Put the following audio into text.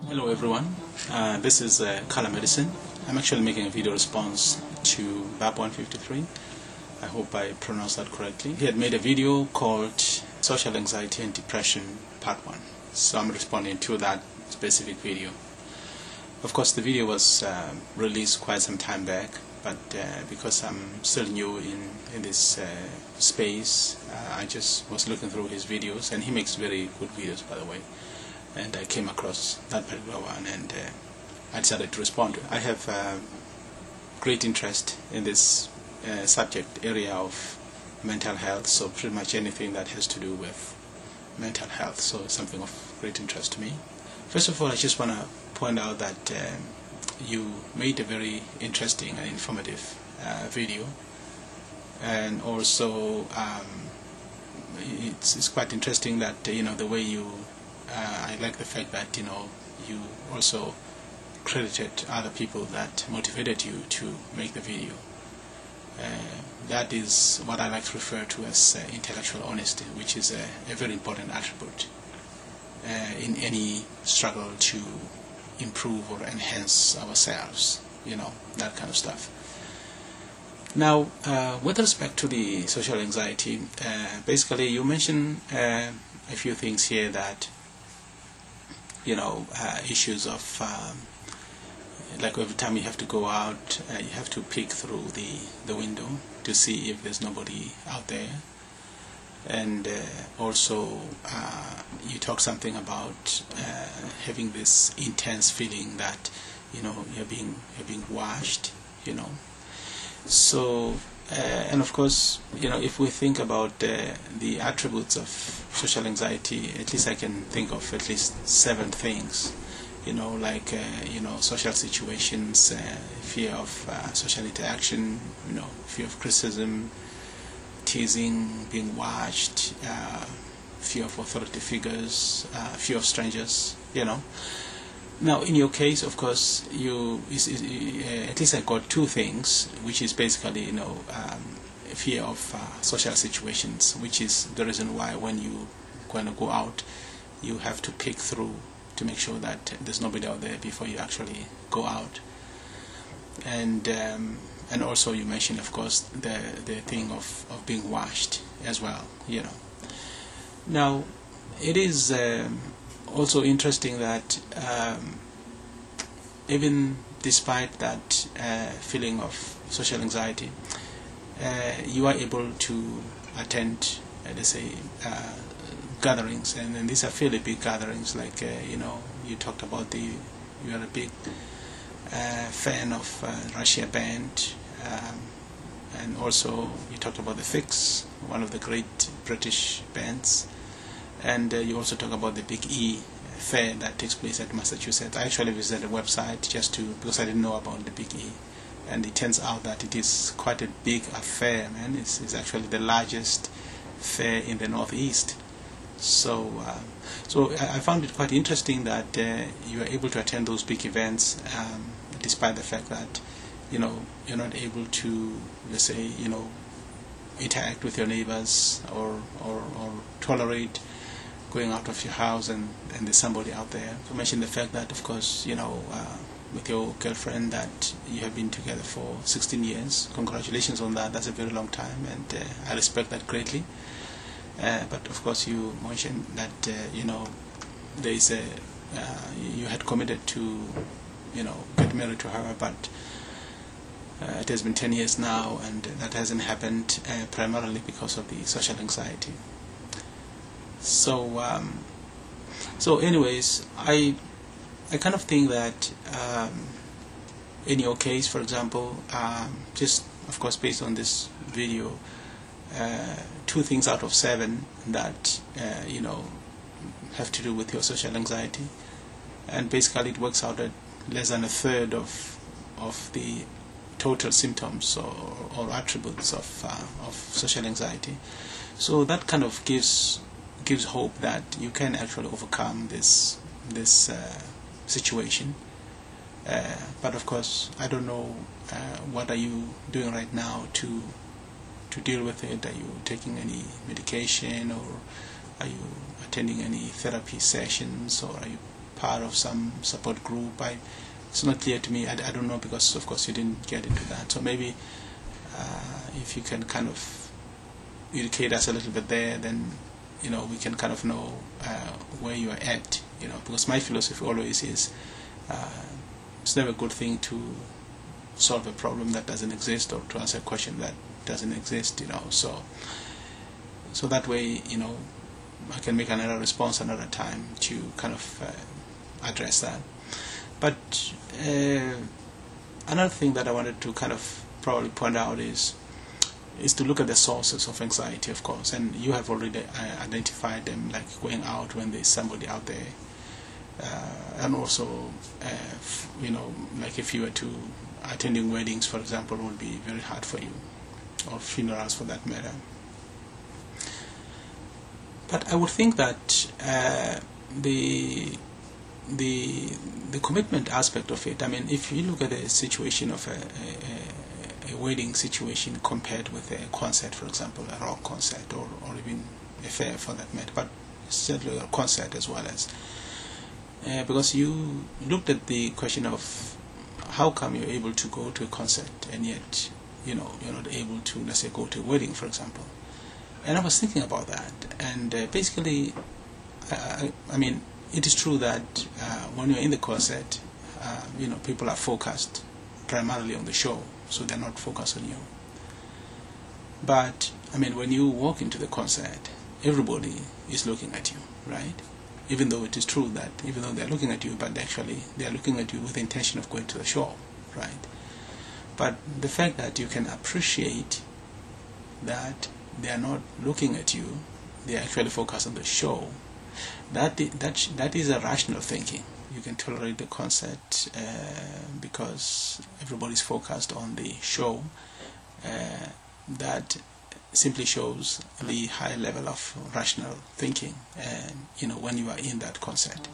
Hello everyone, this is Color Medicine. I'm actually making a video response to BAP 153. I hope I pronounced that correctly. He had made a video called Social Anxiety and Depression Part 1. So I'm responding to that specific video. Of course the video was released quite some time back, but because I'm still new in this space, I just was looking through his videos, and he makes very good videos, by the way. And I came across that particular one, and I decided to respond to it. I have great interest in this subject area of mental health, so pretty much anything that has to do with mental health, so it's something of great interest to me. First of all, I just want to point out that you made a very interesting and informative video, and also it's quite interesting that the way you I like the fact that you also credited other people that motivated you to make the video. That is what I like to refer to as intellectual honesty, which is a very important attribute in any struggle to improve or enhance ourselves, that kind of stuff. Now, with respect to the social anxiety, basically you mentioned a few things here that issues of like every time you have to go out, you have to peek through the window to see if there's nobody out there, and also you talk something about having this intense feeling that you're being watched, so and of course if we think about the attributes of social anxiety, at least I can think of at least 7 things, like social situations, fear of social interaction, fear of criticism, teasing, being watched, fear of authority figures, fear of strangers, Now, in your case, of course, at least I got 2 things, which is basically, fear of social situations, which is the reason why when you going to go out, you have to pick through to make sure that there's nobody out there before you actually go out. And also you mentioned, of course, the thing of being watched as well, Now, it is also interesting that even despite that feeling of social anxiety, you are able to attend, let's say, gatherings, and these are fairly big gatherings, like you talked about you are a big fan of Russia band, and also you talked about the Fix, one of the great British bands, and you also talk about the Big E fair that takes place at Massachusetts. I actually visited the website because I didn't know about the Big E, and it turns out that it is quite a big affair, man. It's actually the largest fair in the Northeast. So I found it quite interesting that you are able to attend those big events, despite the fact that you're not able to, let's say, interact with your neighbors or tolerate going out of your house and there's somebody out there. You mentioned the fact that, of course, with your girlfriend, that you have been together for 16 years. Congratulations on that. That's a very long time, and I respect that greatly. But of course, you mentioned that there is you had committed to get married to her, but it has been 10 years now, and that hasn't happened primarily because of the social anxiety. So anyways, I kind of think that in your case, for example, just of course based on this video, 2 things out of 7 that have to do with your social anxiety, and basically it works out at less than 1/3 of the total symptoms or attributes of social anxiety. So that kind of gives hope that you can actually overcome this situation. But of course, I don't know what are you doing right now to deal with it? Are you taking any medication, or are you attending any therapy sessions, or are you part of some support group? It's not clear to me. I don't know, because of course you didn't get into that. So maybe if you can kind of educate us a little bit there, then we can kind of know where you are at. Because my philosophy always is it's never a good thing to solve a problem that doesn't exist, or to answer a question that doesn't exist. So that way I can make another response another time to kind of address that. But another thing that I wanted to kind of probably point out is to look at the sources of anxiety, of course, and you have already identified them, like going out when there's somebody out there, and also like if you were to attending weddings, for example, would be very hard for you, or funerals for that matter. But I would think that the commitment aspect of it, I mean, if you look at the situation of a wedding situation compared with a concert, for example, a rock concert, or even a fair for that matter, but certainly a concert as well as, because you looked at the question of how come you're able to go to a concert and yet you're not able to, let's say, go to a wedding, for example. And I was thinking about that, and basically I mean, it is true that when you're in the concert, people are focused primarily on the show, so they're not focused on you. But I mean, when you walk into the concert, everybody is looking at you, right? Even though it is true that even though they're looking at you, but actually they are looking at you with the intention of going to the show, right? But the fact that you can appreciate that they are not looking at you, they are actually focused on the show, that is a rational thinking. You can tolerate the concert because everybody's focused on the show. That simply shows the high level of rational thinking, when you are in that concert.